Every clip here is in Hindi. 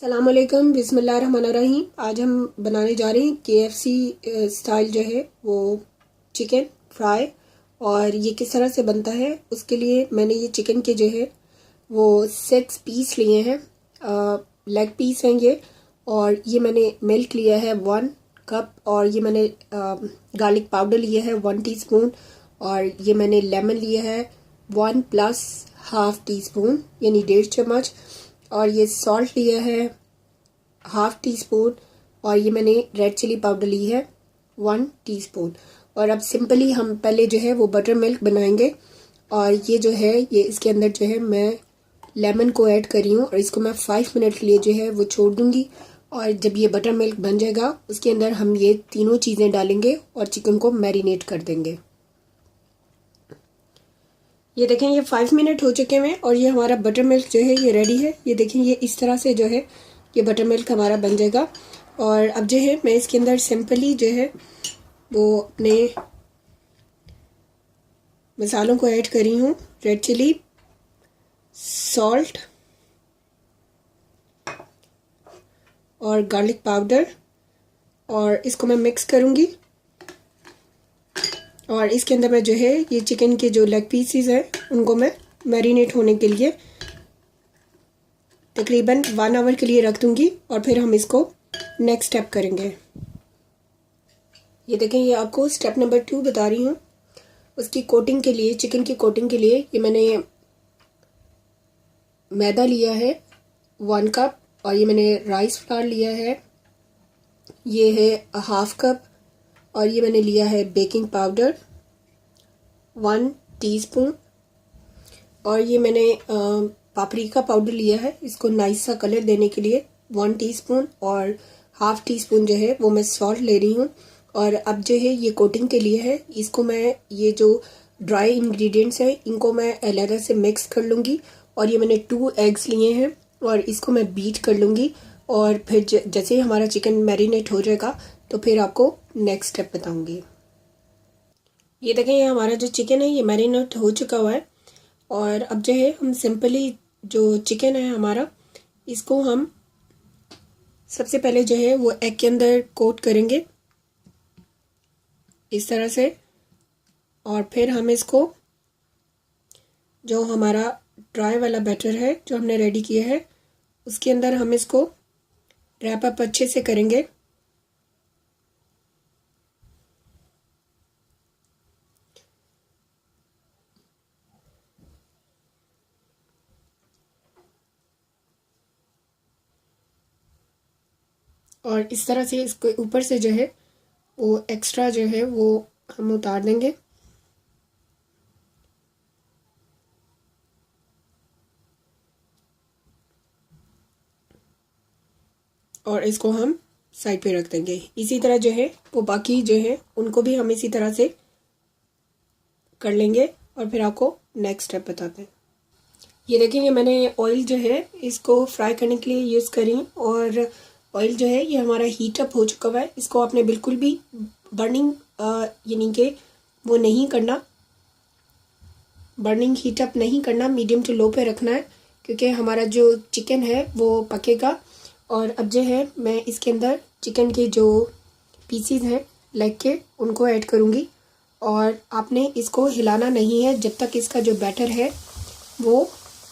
सलामुअलैकुम बिस्मिल्लाहिर्रहमानिर्रहीम। आज हम बनाने जा रहे हैं KFC स्टाइल जो है वो चिकन फ्राई। और ये किस तरह से बनता है उसके लिए मैंने ये चिकन के जो है वो 6 पीस लिए हैं। लेग पीस हैं ये। और ये मैंने मिल्क लिया है 1 कप। और ये मैंने गार्लिक पाउडर लिया है 1 टीस्पून। और ये मैंने लेमन लिया है 1 प्लस हाफ टी स्पून यानी 1.5 चम्मच। और ये सॉल्ट लिया है हाफ टी स्पून। और ये मैंने रेड चिली पाउडर ली है 1 टीस्पून। और अब सिंपली हम पहले जो है वो बटर मिल्क बनाएंगे। और ये जो है ये इसके अंदर जो है मैं लेमन को ऐड कर रही हूँ और इसको मैं 5 मिनट के लिए जो है वो छोड़ दूंगी। और जब ये बटर मिल्क बन जाएगा उसके अंदर हम ये तीनों चीज़ें डालेंगे और चिकन को मैरिनेट कर देंगे। ये देखें ये 5 मिनट हो चुके हैं और ये हमारा बटर मिल्क जो है ये रेडी है। ये देखें ये इस तरह से जो है ये बटर मिल्क हमारा बन जाएगा। और अब जो है मैं इसके अंदर सिंपली जो है वो अपने मसालों को ऐड कर रही हूँ। रेड चिली, सॉल्ट और गार्लिक पाउडर। और इसको मैं मिक्स करूँगी। और इसके अंदर मैं जो है ये चिकन के जो लेग पीसेस हैं उनको मैं मैरिनेट होने के लिए तकरीबन 1 आवर के लिए रख दूंगी। और फिर हम इसको नेक्स्ट स्टेप करेंगे। ये देखें ये आपको स्टेप नंबर 2 बता रही हूँ। उसकी कोटिंग के लिए, चिकन की कोटिंग के लिए ये मैंने मैदा लिया है 1 कप। और ये मैंने राइस फ्लावर लिया है, ये है हाफ कप। और ये मैंने लिया है बेकिंग पाउडर 1 टीस्पून। और ये मैंने पापरिका पाउडर लिया है इसको नाइस सा कलर देने के लिए 1 टीस्पून। और हाफ टी स्पून जो है वो मैं सॉल्ट ले रही हूँ। और अब जो है ये कोटिंग के लिए है, इसको मैं ये जो ड्राई इंग्रेडिएंट्स हैं इनको मैं अलग से मिक्स कर लूँगी। और ये मैंने 2 एग्स लिए हैं और इसको मैं बीट कर लूँगी। और फिर जैसे ही हमारा चिकन मैरिनेट हो जाएगा तो फिर आपको नेक्स्ट स्टेप बताऊँगी। ये देखें ये हमारा जो चिकन है ये मैरिनेट हो चुका हुआ है। और अब जो है हम सिंपली जो चिकन है हमारा इसको हम सबसे पहले जो है वो एग के अंदर कोट करेंगे इस तरह से। और फिर हम इसको जो हमारा ड्राई वाला बैटर है जो हमने रेडी किया है उसके अंदर हम इसको रैप अप अच्छे से करेंगे। और इस तरह से इसको ऊपर से जो है वो एक्स्ट्रा जो है वो हम उतार देंगे। और इसको हम साइड पे रख देंगे। इसी तरह जो है वो बाकी जो है उनको भी हम इसी तरह से कर लेंगे और फिर आपको नेक्स्ट स्टेप बताते हैं। ये देखेंगे मैंने ऑयल जो है इसको फ्राई करने के लिए यूज़ करी। और ऑयल जो है ये हमारा हीट अप हो चुका हुआ है। इसको आपने बिल्कुल भी बर्निंग यानी कि वो नहीं करना, बर्निंग हीट अप नहीं करना, मीडियम टू लो पे रखना है क्योंकि हमारा जो चिकन है वो पकेगा। और अब जो है मैं इसके अंदर चिकन के जो पीसीज हैं लेग के उनको ऐड करूँगी। और आपने इसको हिलाना नहीं है जब तक इसका जो बैटर है वो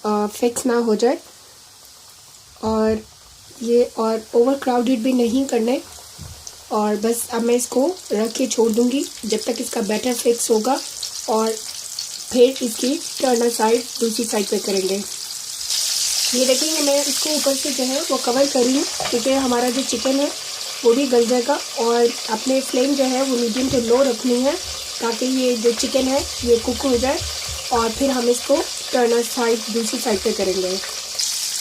फिक्स ना हो जाए। और ये और ओवर क्राउडेड भी नहीं करने। और बस अब मैं इसको रख के छोड़ दूँगी जब तक इसका बैटर फिक्स होगा। और फिर इसकी टर्नर साइड दूसरी साइड पे करेंगे। ये देखेंगे मैं इसको ऊपर से जो है वो कवर कर रही हूँ क्योंकि हमारा जो चिकन है वो भी गल जाएगा। और अपने फ्लेम जो है वो मीडियम टू लो रखनी है ताकि ये जो चिकन है ये कुक हो जाए। और फिर हम इसको टर्नर साइड दूसरी साइड पे करेंगे।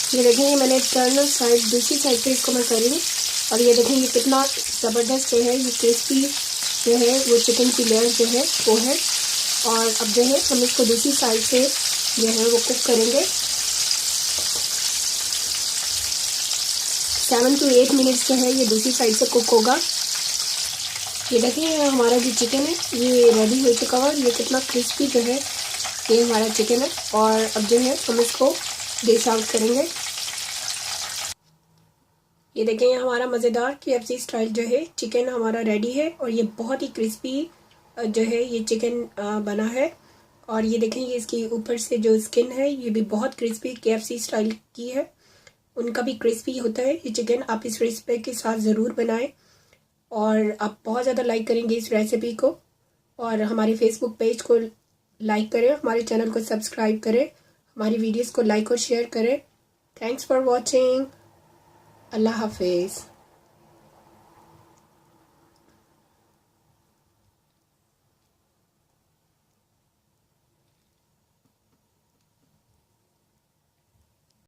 ये देखेंगे मैंने टर्नर साइड दूसरी साइड पे इसको मैं कर रही हूँ। और ये देखेंगे कितना ज़बरदस्त जो है ये क्रिस्पी जो है वो चिकन की लेयर जो है वो है। और अब जो है हम इसको दूसरी साइड से जो है वो कुक करेंगे 7 to 8 मिनट्स जो है ये दूसरी साइड से कुक होगा। ये देखिए हमारा जो चिकन है ये रेडी हो चुका हुआ। ये कितना क्रिस्पी जो है ये हमारा चिकन है। और अब जो है हम इसको डिश आउट करेंगे। ये देखें, ये हमारा मज़ेदार KFC स्टाइल जो है चिकन हमारा रेडी है और ये बहुत ही क्रिस्पी जो है ये चिकन बना है। और ये देखें, ये इसके ऊपर से जो स्किन है ये भी बहुत क्रिस्पी KFC स्टाइल की है। उनका भी क्रिस्पी होता है ये चिकन। आप इस रेसिपी के साथ ज़रूर बनाएं और आप बहुत ज़्यादा लाइक करेंगे इस रेसिपी को। और हमारे फेसबुक पेज को लाइक करें, हमारे चैनल को सब्सक्राइब करें, हमारी वीडियोस को लाइक और शेयर करें। Thanks for watching. अल्लाह हाफिज़।